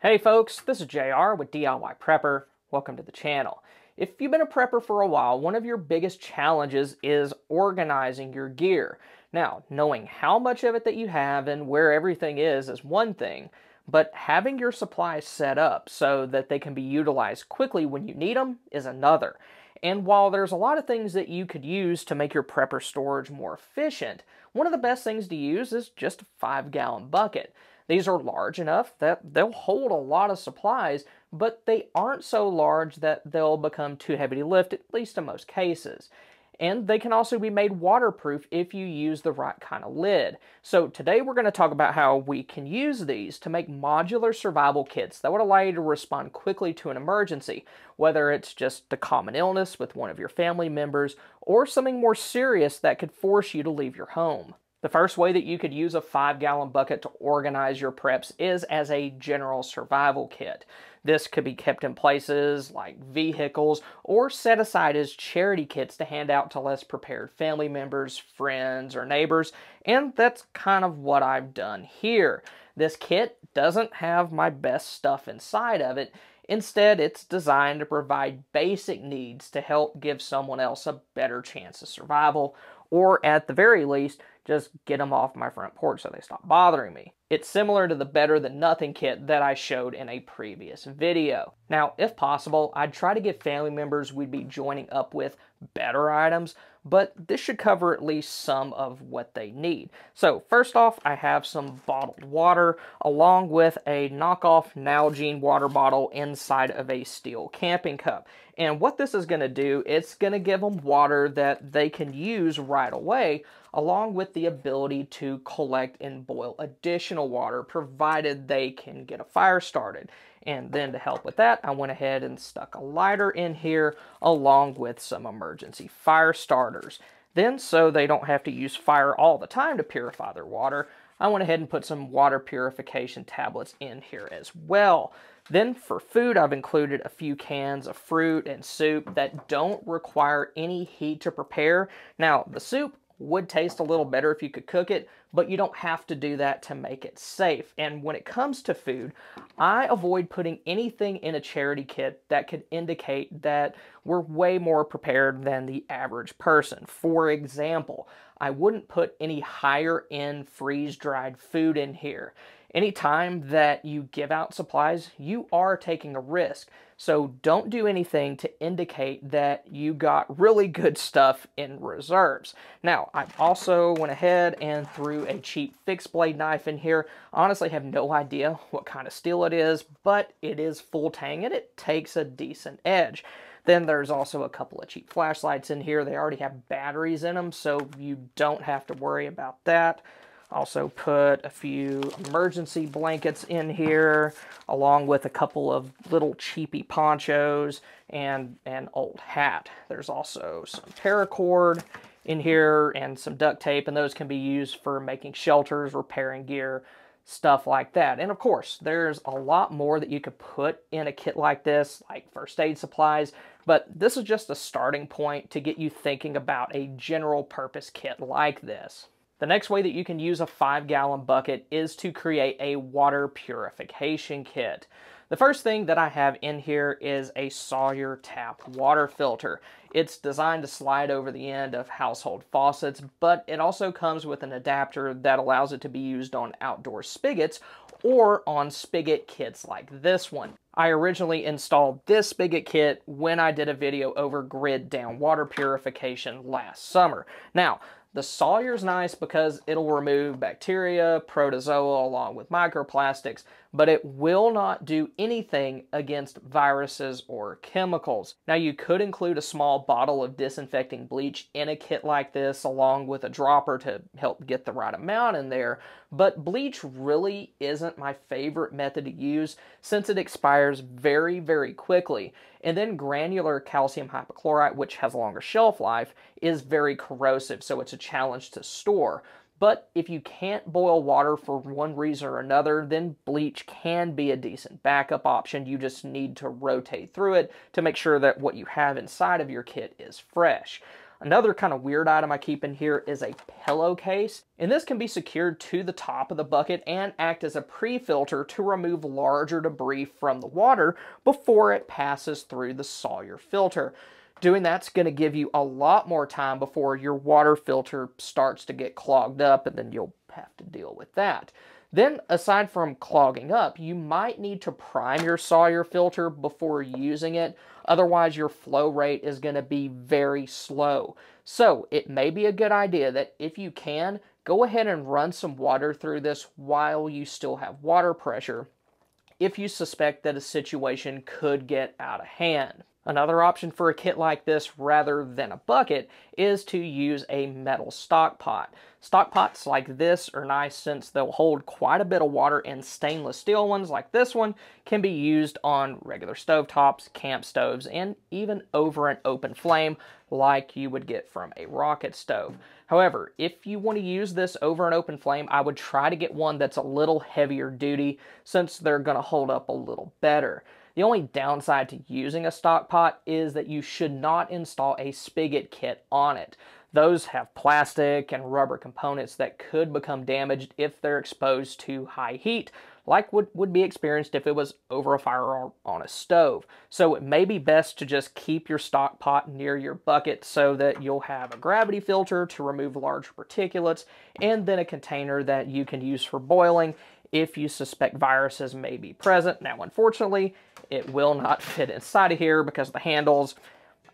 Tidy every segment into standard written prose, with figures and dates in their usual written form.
Hey folks, this is JR with DIY Prepper. Welcome to the channel. If you've been a prepper for a while, one of your biggest challenges is organizing your gear. Now, knowing how much of it that you have and where everything is one thing, but having your supplies set up so that they can be utilized quickly when you need them is another. And while there's a lot of things that you could use to make your prepper storage more efficient, one of the best things to use is just a 5-gallon bucket. These are large enough that they'll hold a lot of supplies, but they aren't so large that they'll become too heavy to lift, at least in most cases. And they can also be made waterproof if you use the right kind of lid. So today we're going to talk about how we can use these to make modular survival kits that would allow you to respond quickly to an emergency, whether it's just a common illness with one of your family members or something more serious that could force you to leave your home. The first way that you could use a 5-gallon bucket to organize your preps is as a general survival kit. This could be kept in places like vehicles or set aside as charity kits to hand out to less prepared family members, friends, or neighbors, and that's kind of what I've done here. This kit doesn't have my best stuff inside of it. Instead, it's designed to provide basic needs to help give someone else a better chance of survival, or at the very least, just get them off my front porch so they stop bothering me. It's similar to the Better Than Nothing kit that I showed in a previous video. Now, if possible, I'd try to give family members we'd be joining up with better items, but this should cover at least some of what they need. So first off, I have some bottled water along with a knockoff Nalgene water bottle inside of a steel camping cup. And what this is going to do, it's going to give them water that they can use right away, along with the ability to collect and boil additional water, provided they can get a fire started. And then to help with that, I went ahead and stuck a lighter in here, along with some emergency fire starters. Then, so they don't have to use fire all the time to purify their water, I went ahead and put some water purification tablets in here as well. Then for food, I've included a few cans of fruit and soup that don't require any heat to prepare. Now, the soup would taste a little better if you could cook it, but you don't have to do that to make it safe. And when it comes to food, I avoid putting anything in a charity kit that could indicate that we're way more prepared than the average person. For example, I wouldn't put any higher end freeze-dried food in here. Anytime that you give out supplies, you are taking a risk. So don't do anything to indicate that you got really good stuff in reserves. Now, I also went ahead and threw a cheap fixed blade knife in here. Honestly, I have no idea what kind of steel it is, but it is full tang and it takes a decent edge. Then there's also a couple of cheap flashlights in here. They already have batteries in them, so you don't have to worry about that. Also put a few emergency blankets in here, along with a couple of little cheapy ponchos and an old hat. There's also some paracord in here and some duct tape, and those can be used for making shelters, repairing gear, stuff like that. And of course, there's a lot more that you could put in a kit like this, like first aid supplies, but this is just a starting point to get you thinking about a general purpose kit like this. The next way that you can use a 5-gallon bucket is to create a water purification kit. The first thing that I have in here is a Sawyer tap water filter. It's designed to slide over the end of household faucets, but it also comes with an adapter that allows it to be used on outdoor spigots or on spigot kits like this one. I originally installed this spigot kit when I did a video over grid down water purification last summer. Now, the Sawyer's nice because it'll remove bacteria, protozoa, along with microplastics, but it will not do anything against viruses or chemicals. Now, you could include a small bottle of disinfecting bleach in a kit like this, along with a dropper to help get the right amount in there, but bleach really isn't my favorite method to use since it expires very, very quickly. And then granular calcium hypochlorite, which has a longer shelf life, is very corrosive, so it's a challenge to store. But if you can't boil water for one reason or another, then bleach can be a decent backup option. You just need to rotate through it to make sure that what you have inside of your kit is fresh. Another kind of weird item I keep in here is a pillowcase, and this can be secured to the top of the bucket and act as a pre-filter to remove larger debris from the water before it passes through the Sawyer filter. Doing that's going to give you a lot more time before your water filter starts to get clogged up, and then you'll have to deal with that. Then, aside from clogging up, you might need to prime your Sawyer filter before using it. Otherwise, your flow rate is going to be very slow. So, it may be a good idea that if you can, go ahead and run some water through this while you still have water pressure, if you suspect that a situation could get out of hand. Another option for a kit like this, rather than a bucket, is to use a metal stock pot. Stock pots like this are nice since they'll hold quite a bit of water, and stainless steel ones like this one can be used on regular stovetops, camp stoves, and even over an open flame like you would get from a rocket stove. However, if you want to use this over an open flame, I would try to get one that's a little heavier duty since they're going to hold up a little better. The only downside to using a stock pot is that you should not install a spigot kit on it. Those have plastic and rubber components that could become damaged if they're exposed to high heat, like would be experienced if it was over a fire on a stove. So it may be best to just keep your stock pot near your bucket so that you'll have a gravity filter to remove large particulates, and then a container that you can use for boiling if you suspect viruses may be present. Now, unfortunately, it will not fit inside of here because of the handles.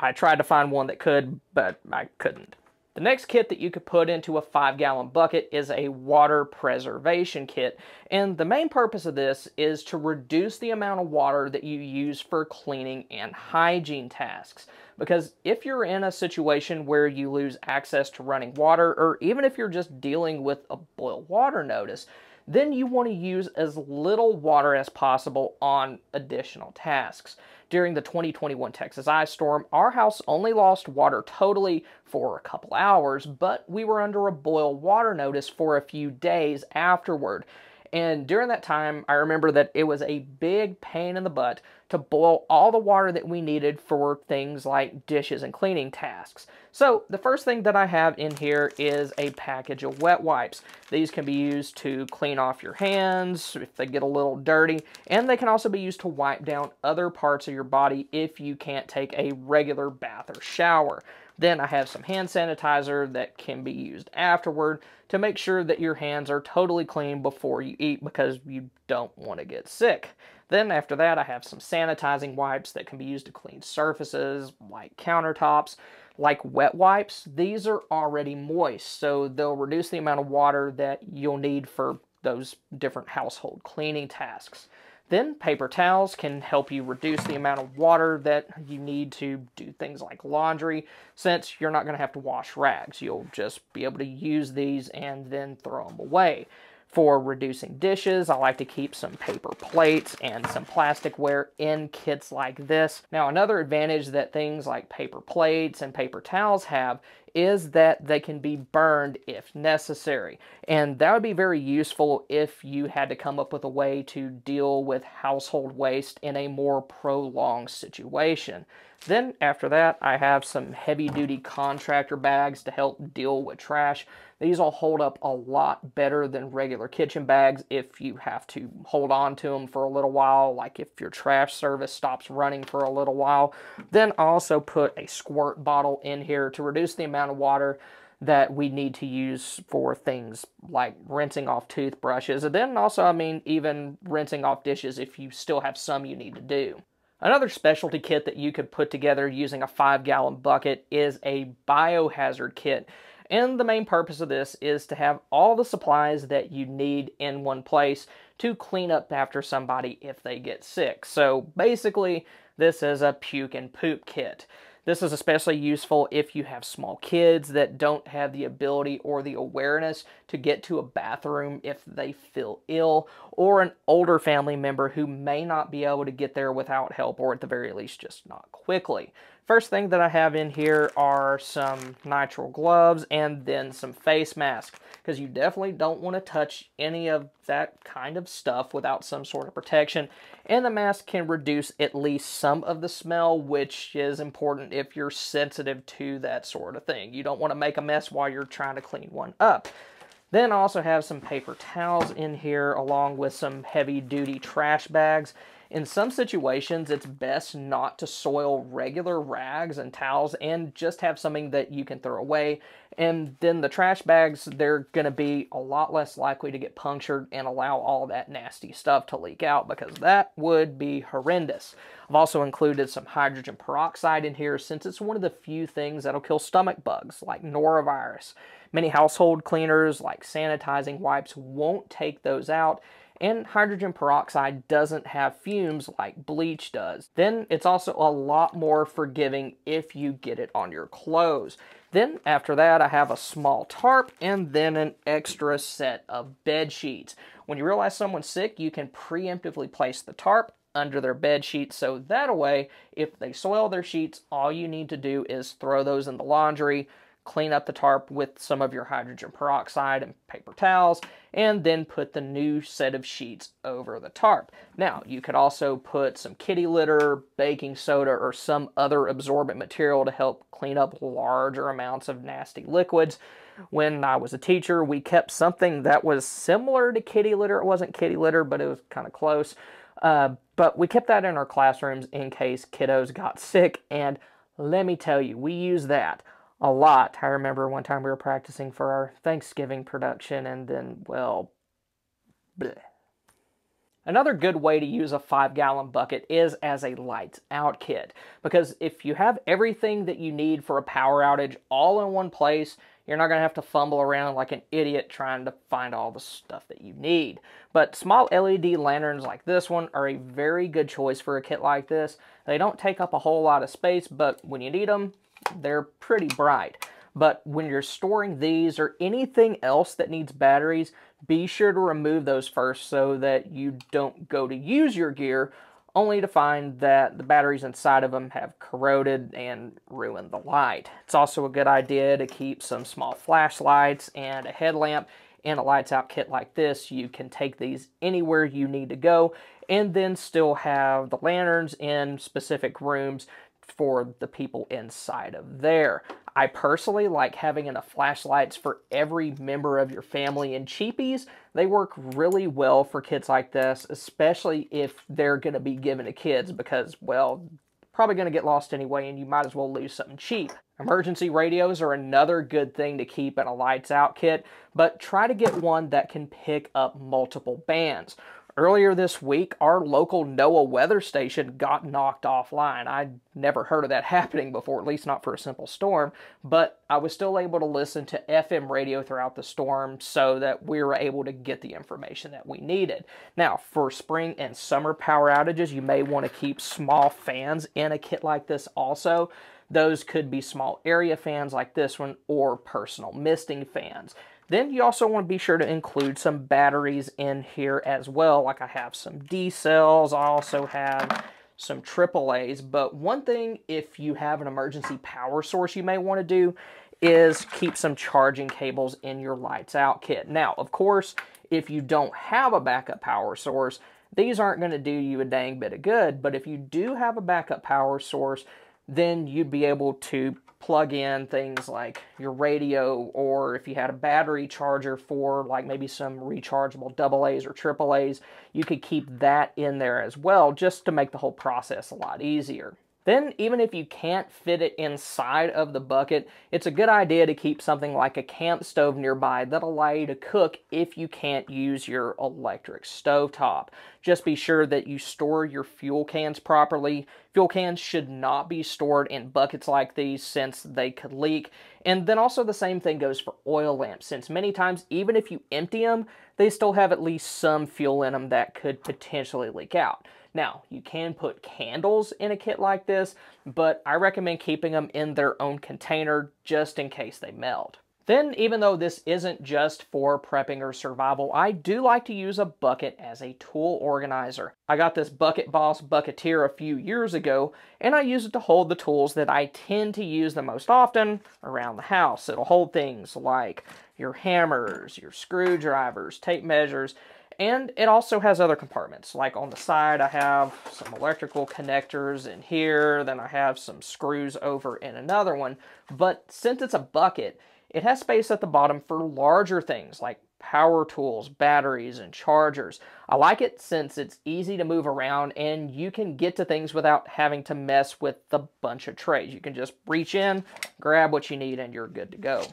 I tried to find one that could, but I couldn't. The next kit that you could put into a 5-gallon bucket is a water preservation kit, and the main purpose of this is to reduce the amount of water that you use for cleaning and hygiene tasks. Because if you're in a situation where you lose access to running water, or even if you're just dealing with a boil water notice, then you want to use as little water as possible on additional tasks. During the 2021 Texas ice storm, our house only lost water totally for a couple hours, but we were under a boil water notice for a few days afterward. And during that time, I remember that it was a big pain in the butt to boil all the water that we needed for things like dishes and cleaning tasks. So the first thing that I have in here is a package of wet wipes. These can be used to clean off your hands if they get a little dirty, and they can also be used to wipe down other parts of your body if you can't take a regular bath or shower. Then I have some hand sanitizer that can be used afterward to make sure that your hands are totally clean before you eat, because you don't want to get sick. Then after that, I have some sanitizing wipes that can be used to clean surfaces like countertops. Like wet wipes, these are already moist, so they'll reduce the amount of water that you'll need for those different household cleaning tasks. Then paper towels can help you reduce the amount of water that you need to do things like laundry, since you're not going to have to wash rags. You'll just be able to use these and then throw them away. For reducing dishes, I like to keep some paper plates and some plasticware in kits like this. Now, another advantage that things like paper plates and paper towels have is that they can be burned if necessary. And that would be very useful if you had to come up with a way to deal with household waste in a more prolonged situation. Then after that, I have some heavy-duty contractor bags to help deal with trash. These will hold up a lot better than regular kitchen bags if you have to hold on to them for a little while, like if your trash service stops running for a little while. Then I also put a squirt bottle in here to reduce the amount of water that we need to use for things like rinsing off toothbrushes. And then also, even rinsing off dishes if you still have some you need to do. Another specialty kit that you could put together using a 5-gallon bucket is a biohazard kit. And the main purpose of this is to have all the supplies that you need in one place to clean up after somebody if they get sick. So basically, this is a puke and poop kit. This is especially useful if you have small kids that don't have the ability or the awareness to get to a bathroom if they feel ill, or an older family member who may not be able to get there without help, or at the very least just not quickly. First thing that I have in here are some nitrile gloves and then some face masks, because you definitely don't want to touch any of that kind of stuff without some sort of protection. And the mask can reduce at least some of the smell, which is important if you're sensitive to that sort of thing. You don't want to make a mess while you're trying to clean one up. Then I also have some paper towels in here along with some heavy-duty trash bags. In some situations, it's best not to soil regular rags and towels and just have something that you can throw away. And then the trash bags, they're going to be a lot less likely to get punctured and allow all that nasty stuff to leak out, because that would be horrendous. I've also included some hydrogen peroxide in here since it's one of the few things that'll kill stomach bugs like norovirus. Many household cleaners like sanitizing wipes won't take those out, and hydrogen peroxide doesn't have fumes like bleach does. Then it's also a lot more forgiving if you get it on your clothes. Then after that, I have a small tarp and then an extra set of bed sheets. When you realize someone's sick, you can preemptively place the tarp under their bed sheets, so that way, if they soil their sheets, all you need to do is throw those in the laundry, clean up the tarp with some of your hydrogen peroxide and paper towels, and then put the new set of sheets over the tarp. Now, you could also put some kitty litter, baking soda, or some other absorbent material to help clean up larger amounts of nasty liquids. When I was a teacher, we kept something that was similar to kitty litter. It wasn't kitty litter, but it was kind of close. But we kept that in our classrooms in case kiddos got sick, and let me tell you, we use that a lot. I remember one time we were practicing for our Thanksgiving production, and then, well, bleh. Another good way to use a 5-gallon bucket is as a lights out kit, because if you have everything that you need for a power outage all in one place, you're not going to have to fumble around like an idiot trying to find all the stuff that you need. But small LED lanterns like this one are a very good choice for a kit like this. They don't take up a whole lot of space, but when you need them, they're pretty bright. But when you're storing these or anything else that needs batteries, be sure to remove those first so that you don't go to use your gear only to find that the batteries inside of them have corroded and ruined the light. It's also a good idea to keep some small flashlights and a headlamp in a lights out kit like this. You can take these anywhere you need to go and then still have the lanterns in specific rooms for the people inside of there. I personally like having enough flashlights for every member of your family, and cheapies, they work really well for kits like this, especially if they're going to be given to kids because, well, probably going to get lost anyway and you might as well lose something cheap. Emergency radios are another good thing to keep in a lights out kit, but try to get one that can pick up multiple bands. Earlier this week, our local NOAA weather station got knocked offline. I'd never heard of that happening before, at least not for a simple storm, but I was still able to listen to FM radio throughout the storm so that we were able to get the information that we needed. Now, for spring and summer power outages, you may want to keep small fans in a kit like this also. Those could be small area fans like this one or personal misting fans. Then you also want to be sure to include some batteries in here as well. Like I have some D cells, I also have some AAAs. But one thing, if you have an emergency power source you may want to do is keep some charging cables in your lights out kit. Now, of course, if you don't have a backup power source, these aren't going to do you a dang bit of good. But if you do have a backup power source, then you'd be able to plug in things like your radio, or if you had a battery charger for like maybe some rechargeable AA's or AAA's, you could keep that in there as well just to make the whole process a lot easier. Then, even if you can't fit it inside of the bucket, it's a good idea to keep something like a camp stove nearby that'll allow you to cook if you can't use your electric stovetop. Just be sure that you store your fuel cans properly. Fuel cans should not be stored in buckets like these since they could leak. And then also the same thing goes for oil lamps, since many times, even if you empty them, they still have at least some fuel in them that could potentially leak out. Now, you can put candles in a kit like this, but I recommend keeping them in their own container just in case they melt. Then, even though this isn't just for prepping or survival, I do like to use a bucket as a tool organizer. I got this Bucket Boss Bucketeer a few years ago, and I use it to hold the tools that I tend to use the most often around the house. It'll hold things like your hammers, your screwdrivers, tape measures, and it also has other compartments. Like on the side, I have some electrical connectors in here, then I have some screws over in another one. But since it's a bucket, it has space at the bottom for larger things like power tools, batteries, and chargers. I like it since it's easy to move around and you can get to things without having to mess with the bunch of trays. You can just reach in, grab what you need, and you're good to go.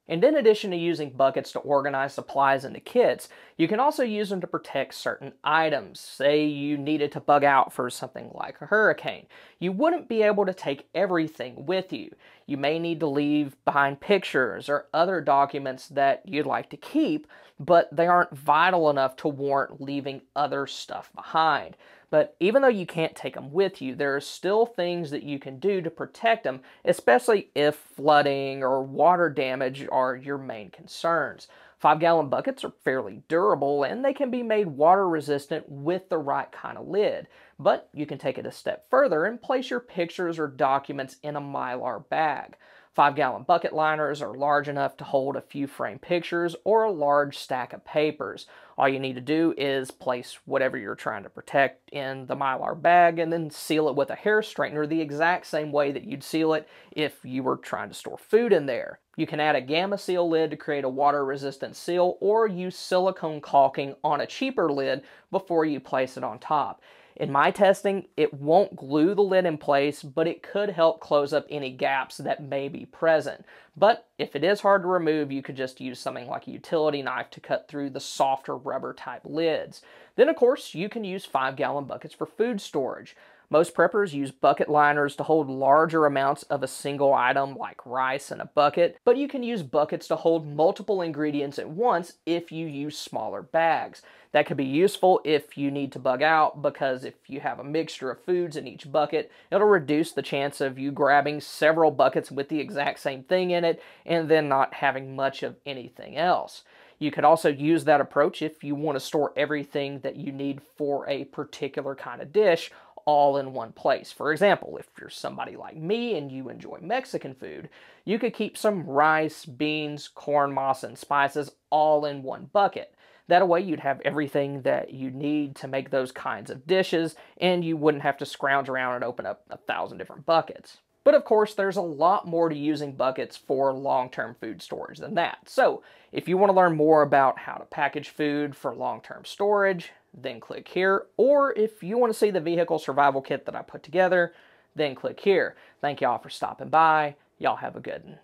And in addition to using buckets to organize supplies into kits, you can also use them to protect certain items. Say you needed to bug out for something like a hurricane. You wouldn't be able to take everything with you. You may need to leave behind pictures or other documents that you'd like to keep, but they aren't vital enough to warrant leaving other stuff behind. But even though you can't take them with you, there are still things that you can do to protect them, especially if flooding or water damage are your main concerns. 5-gallon buckets are fairly durable and they can be made water resistant with the right kind of lid. But you can take it a step further and place your pictures or documents in a Mylar bag. 5-gallon bucket liners are large enough to hold a few frame pictures or a large stack of papers. All you need to do is place whatever you're trying to protect in the Mylar bag and then seal it with a hair straightener the exact same way that you'd seal it if you were trying to store food in there. You can add a Gamma Seal lid to create a water-resistant seal or use silicone caulking on a cheaper lid before you place it on top. In my testing, it won't glue the lid in place, but it could help close up any gaps that may be present. But if it is hard to remove, you could just use something like a utility knife to cut through the softer rubber type lids. Then of course, you can use 5-gallon buckets for food storage. Most preppers use bucket liners to hold larger amounts of a single item like rice in a bucket, but you can use buckets to hold multiple ingredients at once if you use smaller bags. That could be useful if you need to bug out, because if you have a mixture of foods in each bucket, it'll reduce the chance of you grabbing several buckets with the exact same thing in it and then not having much of anything else. You could also use that approach if you want to store everything that you need for a particular kind of dish all in one place. For example, if you're somebody like me and you enjoy Mexican food, you could keep some rice, beans, corn moss, and spices all in one bucket. That way you'd have everything that you need to make those kinds of dishes, and you wouldn't have to scrounge around and open up 1,000 different buckets. But of course, there's a lot more to using buckets for long-term food storage than that. So if you want to learn more about how to package food for long-term storage, then click here. Or if you want to see the vehicle survival kit that I put together, then click here. Thank y'all for stopping by. Y'all have a good one.